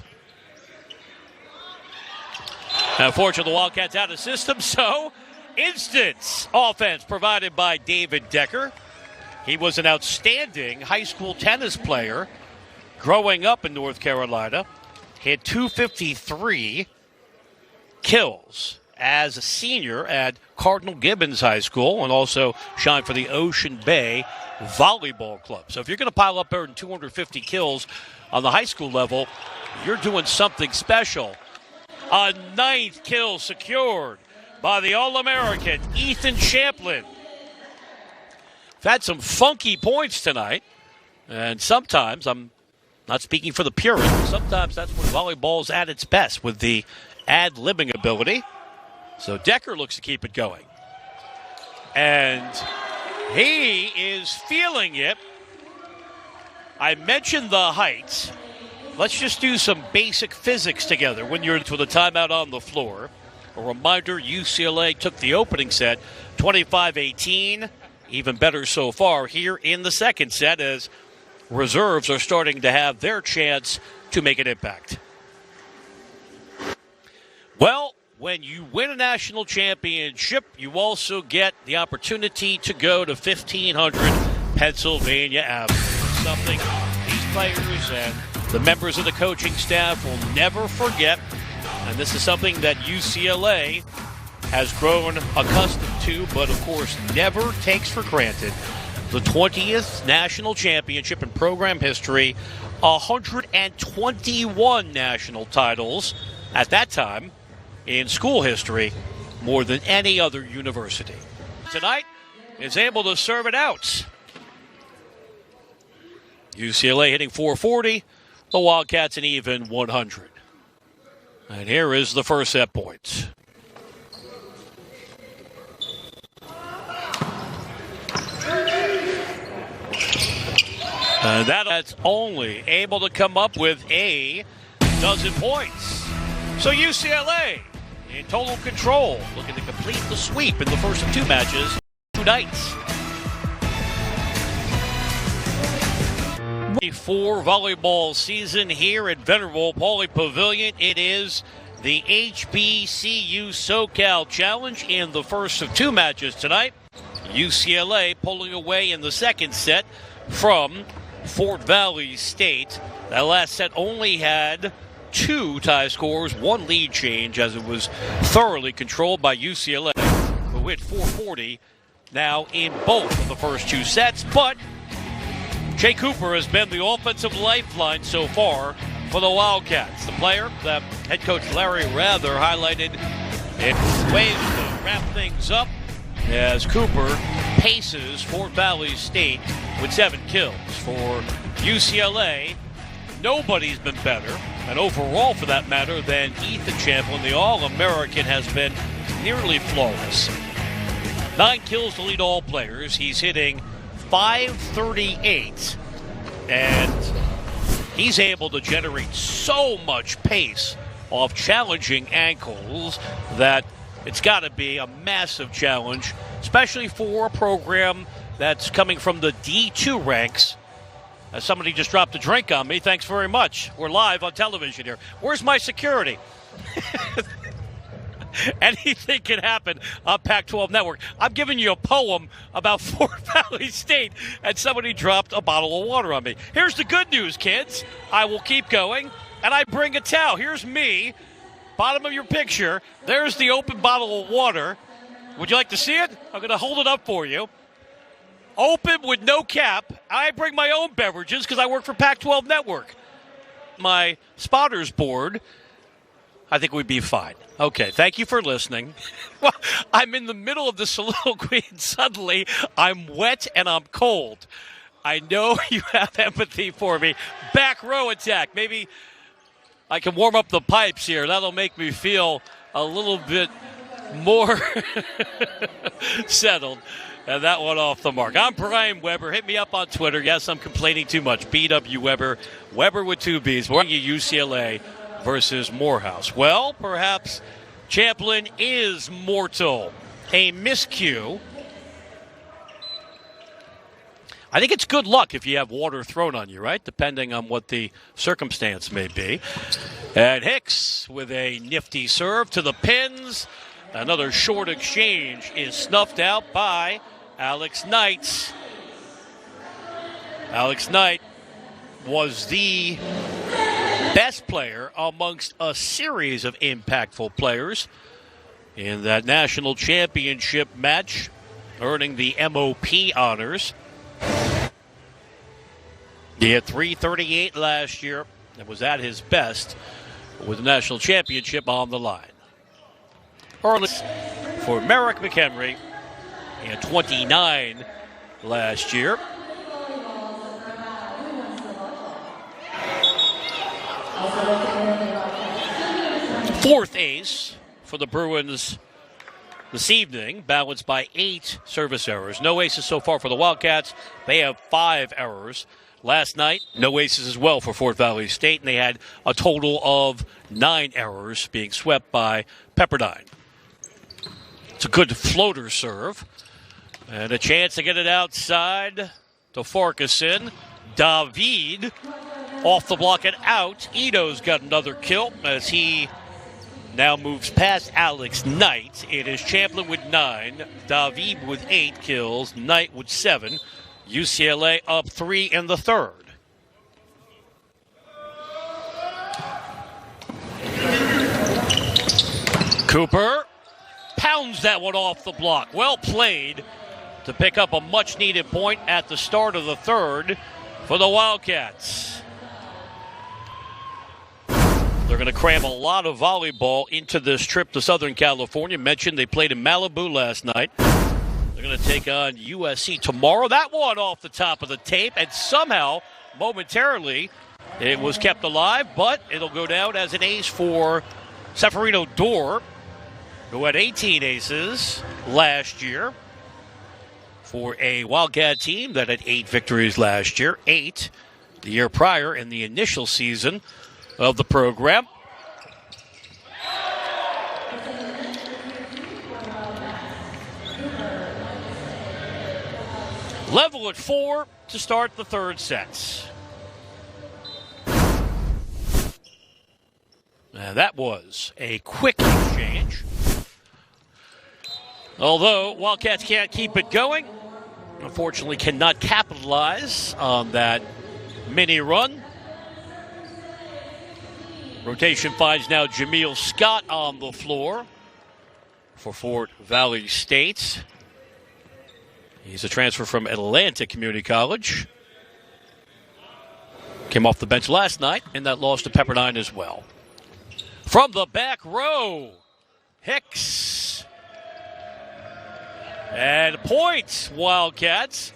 Unfortunately, the Wildcats out of system, so instant offense provided by David Decker. He was an outstanding high school tennis player growing up in North Carolina. Hit 253 kills as a senior at Cardinal Gibbons High School, and also shined for the Ocean Bay Volleyball Club. So if you're going to pile up more than 250 kills on the high school level, you're doing something special. A 9th kill secured by the All-American Ethan Champlin. We've had some funky points tonight, and sometimes, I'm not speaking for the purists, but sometimes that's when volleyball's at its best with the ad-libbing ability. So Decker looks to keep it going. And he is feeling it. I mentioned the height. Let's just do some basic physics together when you're with a timeout on the floor. A reminder, UCLA took the opening set 25-18. Even better so far here in the second set as reserves are starting to have their chance to make an impact. Well, when you win a national championship, you also get the opportunity to go to 1500 Pennsylvania Avenue. Something these players and the members of the coaching staff will never forget. And this is something that UCLA has grown accustomed to, but of course never takes for granted. The 20th national championship in program history, 121 national titles at that time in school history, more than any other university. Tonight is able to serve it out. UCLA hitting 440, the Wildcats an even 100. And here is the first set point. And that's only able to come up with a dozen points. So UCLA in total control, looking to complete the sweep in the first of two matches tonight. For volleyball season here at Venerable Pauley Pavilion, it is the HBCU SoCal Challenge in the first of two matches tonight. UCLA pulling away in the second set from Fort Valley State. That last set only had two tie scores, one lead change as it was thoroughly controlled by UCLA, who hit 440 now in both of the first two sets. But Jay Cooper has been the offensive lifeline so far for the Wildcats. The player that head coach Larry Rather highlighted in ways to wrap things up as Cooper paces Fort Valley State with 7 kills. For UCLA, nobody's been better, and overall for that matter, than Ethan Champlin. The All-American has been nearly flawless. 9 kills to lead all players. He's hitting .538, and he's able to generate so much pace off challenging ankles that it's got to be a massive challenge, especially for a program that's coming from the D2 ranks. As somebody just dropped a drink on me, thanks very much. We're live on television here. Where's my security? Anything can happen on PAC-12 Network. I'm giving you a poem about Fort Valley State, and somebody dropped a bottle of water on me. Here's the good news, kids. I will keep going, and I bring a towel. Here's me, bottom of your picture. There's the open bottle of water. Would you like to see it? I'm going to hold it up for you. Open with no cap. I bring my own beverages because I work for PAC-12 Network. My spotters board, I think we'd be fine. Okay, thank you for listening. Well, I'm in the middle of the soliloquy, and suddenly I'm wet and I'm cold. I know you have empathy for me. Back row attack. Maybe I can warm up the pipes here. That'll make me feel a little bit more settled. And that one off the mark. I'm Brian Weber. Hit me up on Twitter. Yes, I'm complaining too much. BW Weber. Weber with 2 B's. We're going to UCLA versus Morehouse. Well, perhaps Champlin is mortal. A miscue. I think it's good luck if you have water thrown on you, right? Depending on what the circumstance may be. And Hicks with a nifty serve to the pins. Another short exchange is snuffed out by Alex Knight. Alex Knight was the best player amongst a series of impactful players in that national championship match, earning the MOP honors. He had .338 last year and was at his best with the national championship on the line. Early for Merrick McHenry, he had 29 last year. Fourth ace for the Bruins this evening, balanced by 8 service errors. No aces so far for the Wildcats. They have 5 errors. Last night, no aces as well for Fort Valley State, and they had a total of 9 errors, being swept by Pepperdine. It's a good floater serve. And a chance to get it outside to Farquharson. David off the block and out. Ito's got another kill as he now moves past Alex Knight. It is Champlin with 9, David with 8 kills, Knight with 7. UCLA up 3 in the third. Cooper pounds that one off the block. Well played to pick up a much-needed point at the start of the third for the Wildcats. They're going to cram a lot of volleyball into this trip to Southern California. Mentioned they played in Malibu last night. They're going to take on USC tomorrow. That one off the top of the tape, and somehow, momentarily, it was kept alive, but it'll go down as an ace for Seferino Dorr, who had 18 aces last year for a Wildcat team that had 8 victories last year, 8 the year prior in the initial season of the program. Level at 4 to start the third set. Now that was a quick exchange. Although Wildcats can't keep it going, unfortunately cannot capitalize on that mini run. Rotation finds now Jameel Scott on the floor for Fort Valley State. He's a transfer from Atlantic Community College. Came off the bench last night in that loss to Pepperdine as well. From the back row, Hicks. And points, Wildcats.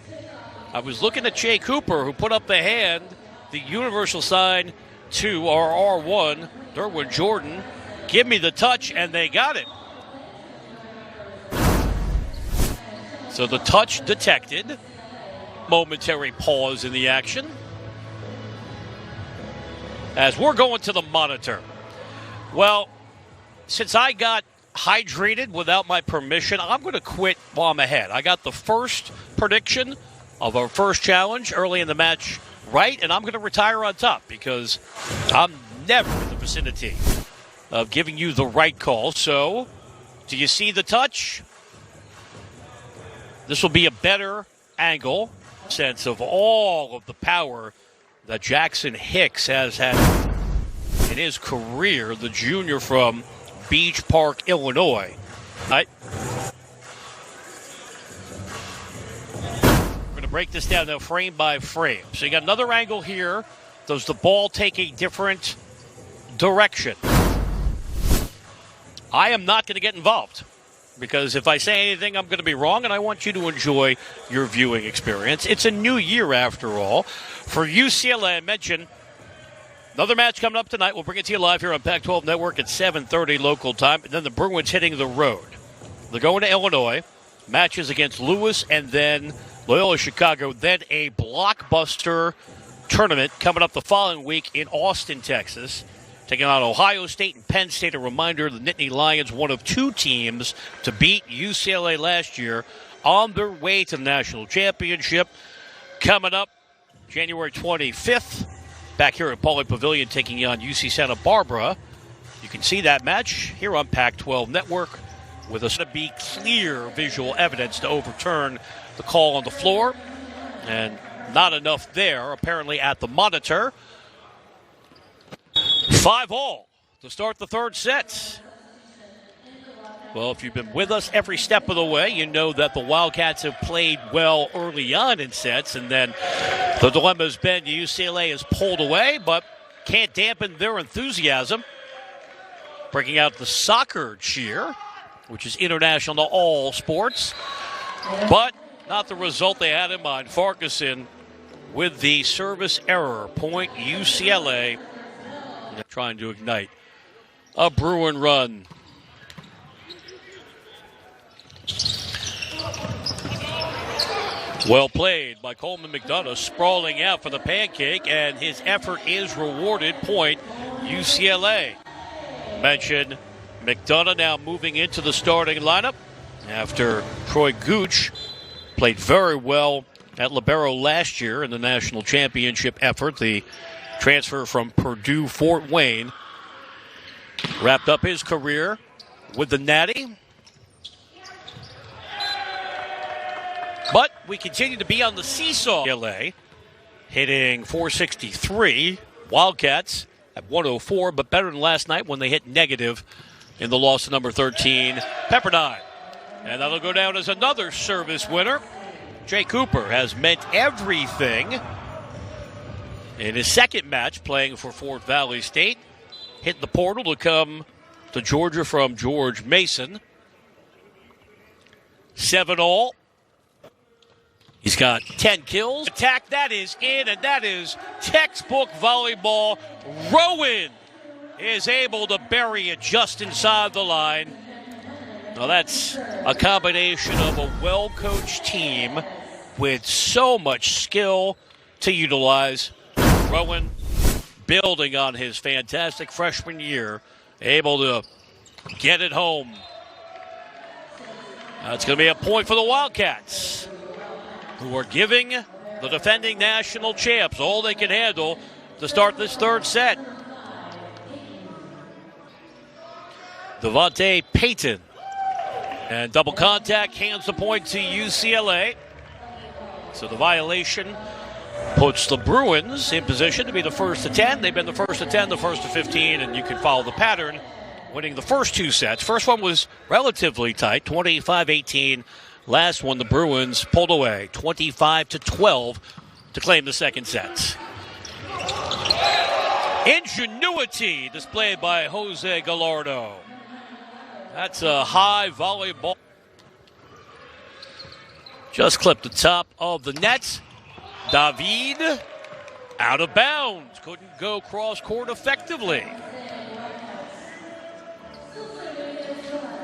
I was looking at Jay Cooper, who put up the hand, the universal sign to our R1, Derwin Jordan. Give me the touch, and they got it. So the touch detected. Momentary pause in the action. As we're going to the monitor. Well, since I got hydrated without my permission, I'm going to quit while I'm ahead. I got the first prediction of our first challenge early in the match right, and I'm going to retire on top because I'm never in the vicinity of giving you the right call. So, do you see the touch? This will be a better angle, sense of all of the power that Jackson Hicks has had in his career, the junior from Beach Park, Illinois. Right. We're going to break this down now frame by frame. So you got another angle here. Does the ball take a different direction? I am not going to get involved because if I say anything, I'm going to be wrong, and I want you to enjoy your viewing experience. It's a new year, after all. For UCLA, I mentioned another match coming up tonight. We'll bring it to you live here on PAC-12 Network at 7:30 local time. And then the Bruins hitting the road. They're going to Illinois. Matches against Lewis and then Loyola Chicago. Then a blockbuster tournament coming up the following week in Austin, Texas. Taking on Ohio State and Penn State. A reminder, the Nittany Lions, one of 2 teams to beat UCLA last year on their way to the national championship. Coming up January 25th. Back here at Pauley Pavilion, taking on UC Santa Barbara. You can see that match here on PAC-12 Network with us to be clear visual evidence to overturn the call on the floor. And not enough there, apparently, at the monitor. 5-all to start the third set. Well, if you've been with us every step of the way, you know that the Wildcats have played well early on in sets, and then the dilemma has been UCLA has pulled away, but can't dampen their enthusiasm. Breaking out the soccer cheer, which is international to all sports. But not the result they had in mind. Farquharson with the service error. Point UCLA. They're trying to ignite a Bruin run. Well played by Coleman McDonough, sprawling out for the pancake, and his effort is rewarded. Point UCLA. Mentioned McDonough now moving into the starting lineup after Troy Gooch played very well at libero last year in the national championship effort. The transfer from Purdue Fort Wayne wrapped up his career with the Natty. But we continue to be on the seesaw. LA hitting .463. Wildcats at 104, but better than last night when they hit negative in the loss to number 13, Pepperdine. And that'll go down as another service winner. Jay Cooper has meant everything in his second match playing for Fort Valley State. Hit the portal to come to Georgia from George Mason. 7-all. He's got 10 kills. Attack, that is in, and that is textbook volleyball. Rowan is able to bury it just inside the line. Now that's a combination of a well-coached team with so much skill to utilize. Rowan, building on his fantastic freshman year, able to get it home. That's going to be a point for the Wildcats, who are giving the defending national champs all they can handle to start this third set. Devontae Payton. And double contact hands the point to UCLA. So the violation puts the Bruins in position to be the first to 10. They've been the first to 10, the first to 15, and you can follow the pattern, winning the first two sets. First one was relatively tight, 25-18. Last one, the Bruins pulled away, 25-12, to claim the second set. Ingenuity displayed by Jose Gallardo. That's a high volleyball. Just clipped the top of the net. David out of bounds. Couldn't go cross court effectively.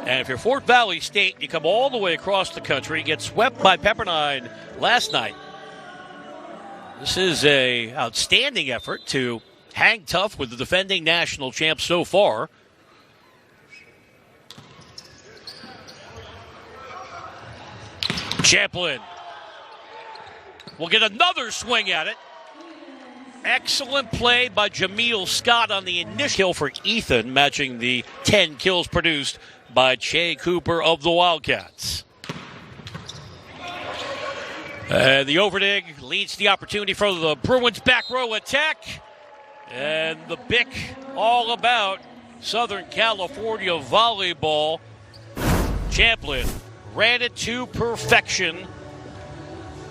And if you're Fort Valley State, you come all the way across the country, get swept by Pepperdine last night. This is an outstanding effort to hang tough with the defending national champs so far. Champlin will get another swing at it. Excellent play by Jameel Scott on the initial kill for Ethan, matching the 10 kills produced by Jay Cooper of the Wildcats. The overdig leads to the opportunity for the Bruins back row attack. And the BIC all about Southern California volleyball. Champlin ran it to perfection.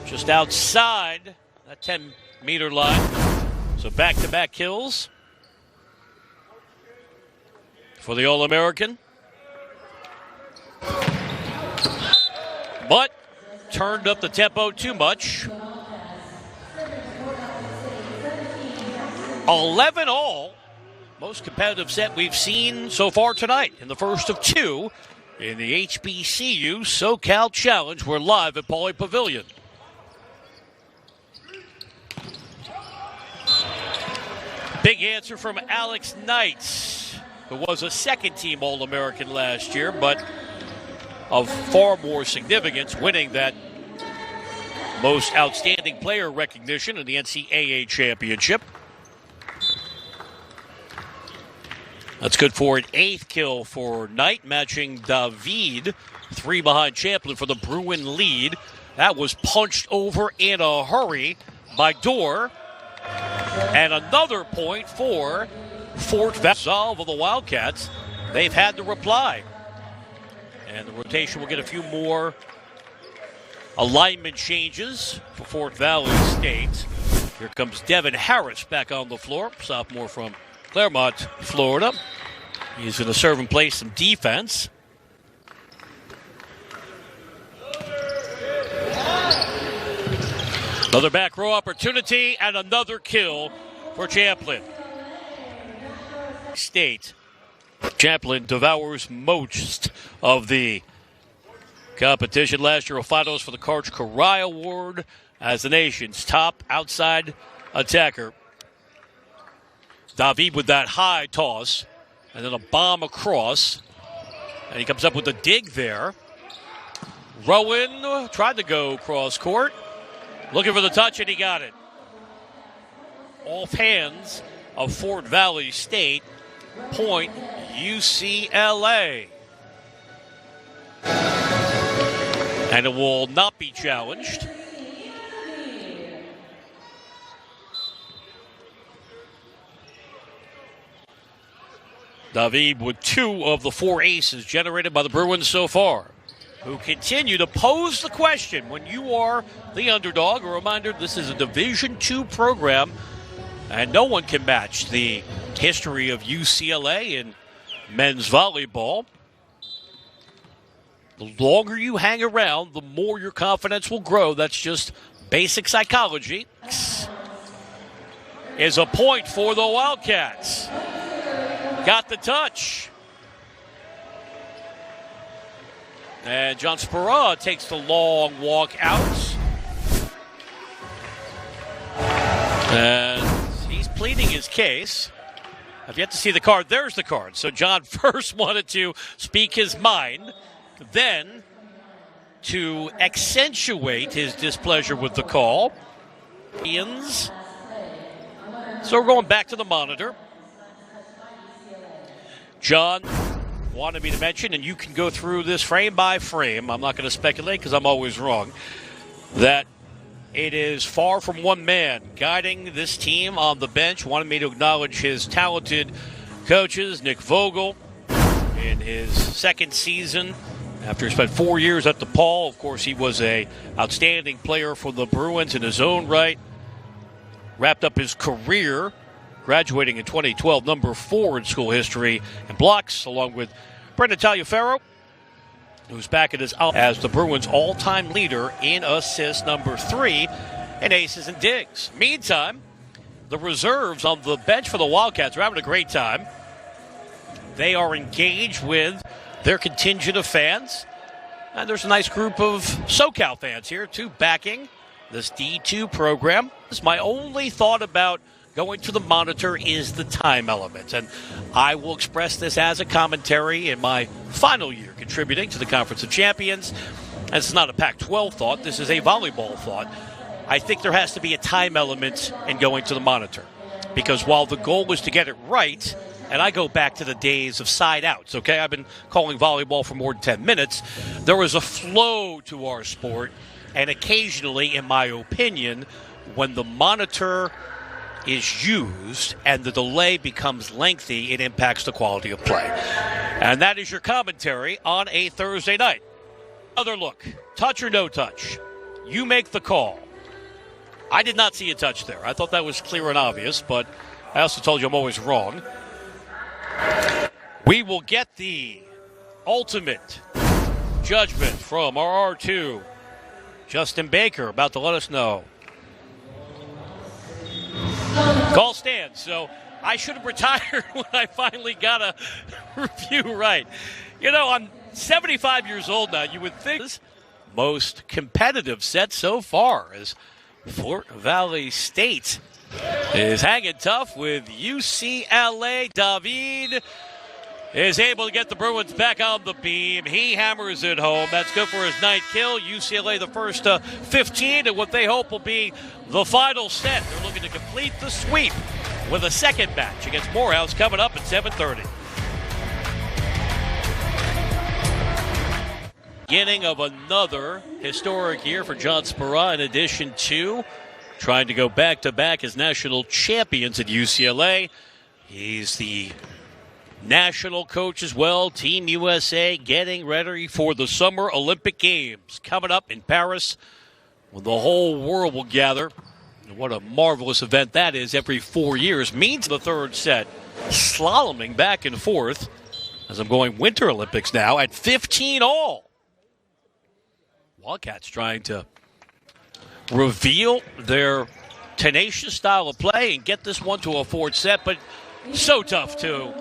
Just outside that 10-meter line. So back-to-back kills for the All-American. But turned up the tempo too much. 11-all. Most competitive set we've seen so far tonight in the first of two in the HBCU SoCal Challenge. We're live at Pauley Pavilion. Big answer from Alex Knight, who was a second-team All-American last year, but of far more significance, winning that most outstanding player recognition in the NCAA championship. That's good for an 8th kill for Knight, matching David. 3 behind Champlin for the Bruin lead. That was punched over in a hurry by Dorr. And another point for Fort Valley. Resolve of the Wildcats. They've had to reply. And the rotation will get a few more alignment changes for Fort Valley State. Here comes Devin Harris back on the floor, sophomore from Claremont, Florida. He's going to serve and play some defense. Another back row opportunity and another kill for Champlin. State. Champlin devours most of the competition last year. Finals for the Karch Karai Award as the nation's top outside attacker. David with that high toss and then a bomb across. And he comes up with a dig there. Rowan tried to go cross court. Looking for the touch, and he got it. Off hands of Fort Valley State. Point UCLA. And it will not be challenged. David with 2 of the 4 aces generated by the Bruins so far, who continue to pose the question when you are the underdog. A reminder, this is a Division II program, and no one can match the history of UCLA in men's volleyball. The longer you hang around, the more your confidence will grow. That's just basic psychology. Is a point for the Wildcats. Got the touch. And John Spera takes the long walk out. And he's pleading his case. I've yet to see the card. There's the card. So John first wanted to speak his mind, then to accentuate his displeasure with the call. So we're going back to the monitor. John wanted me to mention, and you can go through this frame by frame, I'm not going to speculate because I'm always wrong, that it is far from one man guiding this team on the bench. Wanted me to acknowledge his talented coaches, Nick Vogel, in his second season after he spent 4 years at DePaul. Of course, he was an outstanding player for the Bruins in his own right. Wrapped up his career graduating in 2012, number 4 in school history and blocks, along with Brendan Taliaferro, who's back at his as the Bruins' all-time leader in assists, number 3 in aces and digs. Meantime, the reserves on the bench for the Wildcats are having a great time. They are engaged with their contingent of fans, and there's a nice group of SoCal fans here, too, backing this D2 program. My only thought about going to the monitor is the time element, and I will express this as a commentary in my final year contributing to the Conference of Champions. And this is not a Pac-12 thought, this is a volleyball thought. I think there has to be a time element in going to the monitor, because while the goal is to get it right, and I go back to the days of side outs, okay? I've been calling volleyball for more than 10 minutes. There is a flow to our sport, and occasionally, in my opinion, when the monitor is used and the delay becomes lengthy, it impacts the quality of play. And that is your commentary on a Thursday night. Another look, touch or no touch. You make the call. I did not see a touch there. I thought that was clear and obvious, but I also told you I'm always wrong. We will get the ultimate judgment from our R2, Justin Baker, about to let us know. Call stands. So I should have retired when I finally got a review right. You know, I'm 75 years old now. You would think this most competitive set so far as Fort Valley State is hanging tough with UCLA. David is able to get the Bruins back on the beam. He hammers it home. That's good for his 9th kill. UCLA the first 15 and what they hope will be the final set. They're looking to complete the sweep with a second match against Morehouse coming up at 7:30. Beginning of another historic year for John Spera, in addition to trying to go back-to-back as national champions at UCLA. He's the national coach as well, Team USA, getting ready for the Summer Olympic Games coming up in Paris, when the whole world will gather. And what a marvelous event that is every 4 years. Means the third set, slaloming back and forth as I'm going Winter Olympics now at 15 all. Wildcats trying to reveal their tenacious style of play and get this one to a fourth set, but so tough to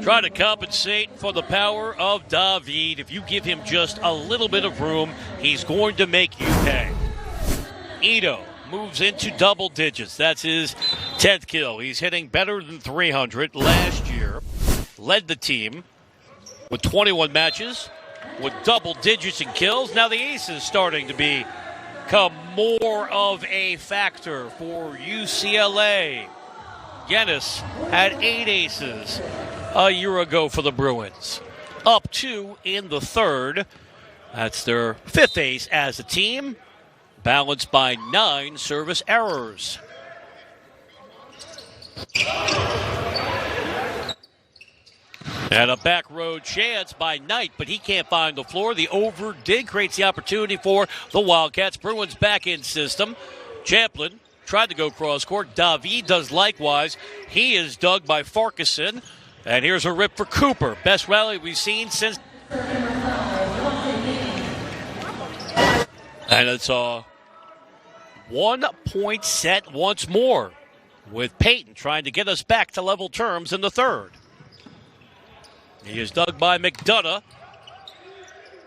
try to compensate for the power of David. If you give him just a little bit of room, he's going to make you pay. Ito moves into double digits. That's his 10th kill. He's hitting better than 300 last year. Led the team with 21 matches with double digits in kills. Now the ace is starting to become more of a factor for UCLA. Yenis had 8 aces a year ago for the Bruins. Up 2 in the third. That's their 5th ace as a team. Balanced by 9 service errors. And a back road chance by Knight, but he can't find the floor. The over dig creates the opportunity for the Wildcats. Bruins back in system. Champlin tried to go cross court. David does likewise. He is dug by Farquharson. And here's a rip for Cooper. Best rally we've seen since. And it's a 1-point set once more, with Peyton trying to get us back to level terms in the third. He is dug by McDonough.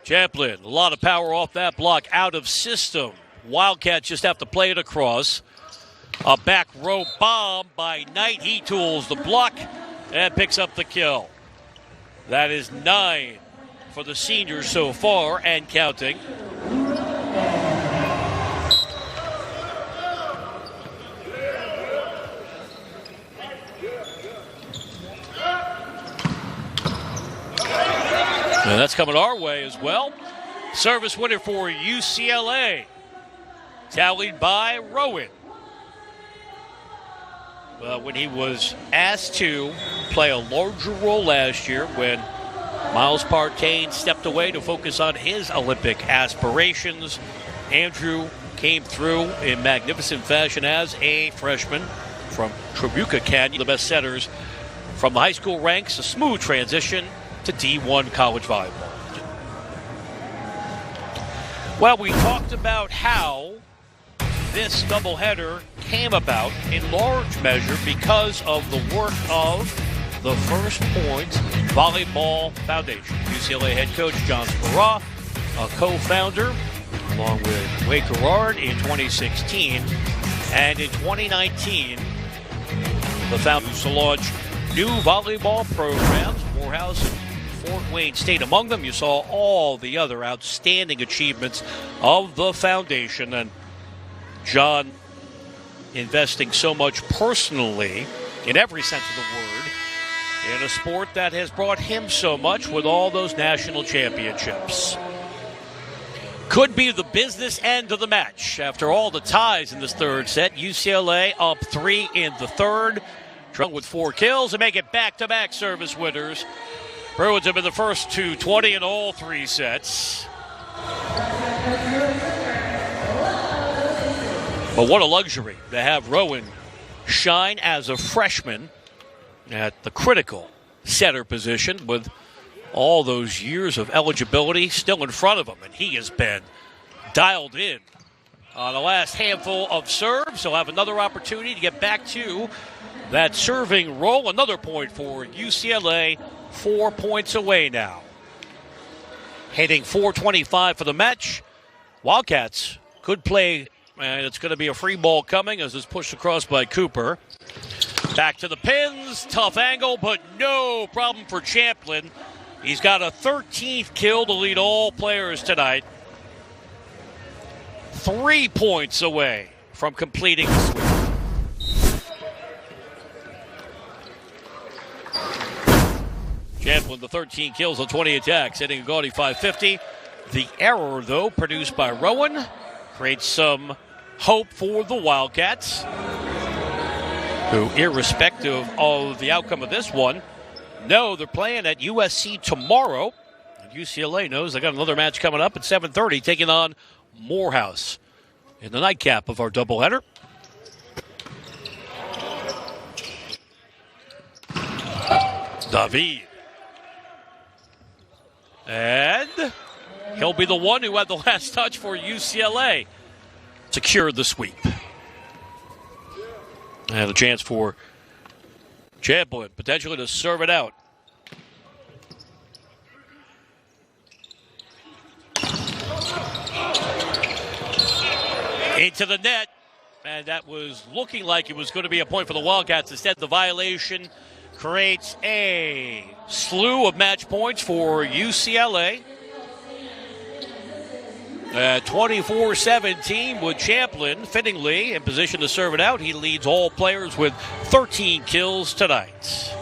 Champlin, a lot of power off that block, out of system. Wildcats just have to play it across. A back row bomb by Knight. He tools the block and picks up the kill. That is 9 for the seniors so far and counting. And that's coming our way as well. Service winner for UCLA, tallied by Rowan. When he was asked to play a larger role last year when Miles Partain stepped away to focus on his Olympic aspirations, Andrew came through in magnificent fashion as a freshman from Tribuca Canyon. The best setters from the high school ranks, a smooth transition to D1 college volleyball. Well, we talked about how this doubleheader came about in large measure because of the work of the First Point Volleyball Foundation. UCLA head coach John Speraw, a co-founder, along with Wade Gerard in 2016. And in 2019, the founders to launch new volleyball programs, Morehouse and Fort Wayne State among them. You saw all the other outstanding achievements of the foundation, and John investing so much personally in every sense of the word in a sport that has brought him so much with all those national championships. Could be the business end of the match. After all the ties in this third set, UCLA up 3 in the third, with 4 kills and make it back-to-back service winners. Bruins have been the first to 20 in all 3 sets. But what a luxury to have Rowan shine as a freshman at the critical setter position with all those years of eligibility still in front of him. And he has been dialed in on the last handful of serves. He'll have another opportunity to get back to that serving role. Another point for UCLA, 4 points away now. Hitting .425 for the match. Wildcats could play, and it's going to be a free ball coming as it's pushed across by Cooper. Back to the pins, tough angle, but no problem for Champlin. He's got a 13th kill to lead all players tonight. 3 points away from completing the sweep. Champlin, the 13 kills on 20 attacks, hitting a gaudy .550. The error, though, produced by Rowan, creates some hope for the Wildcats, who, irrespective of the outcome of this one, know they're playing at USC tomorrow. And UCLA knows they got another match coming up at 7:30, taking on Morehouse in the nightcap of our doubleheader. David. And he'll be the one who had the last touch for UCLA. secured the sweep. And a chance for Champlin potentially to serve it out. Into the net, and that was looking like it was going to be a point for the Wildcats. Instead, the violation creates a slew of match points for UCLA. 24-17 with Champlin fittingly in position to serve it out. He leads all players with 13 kills tonight.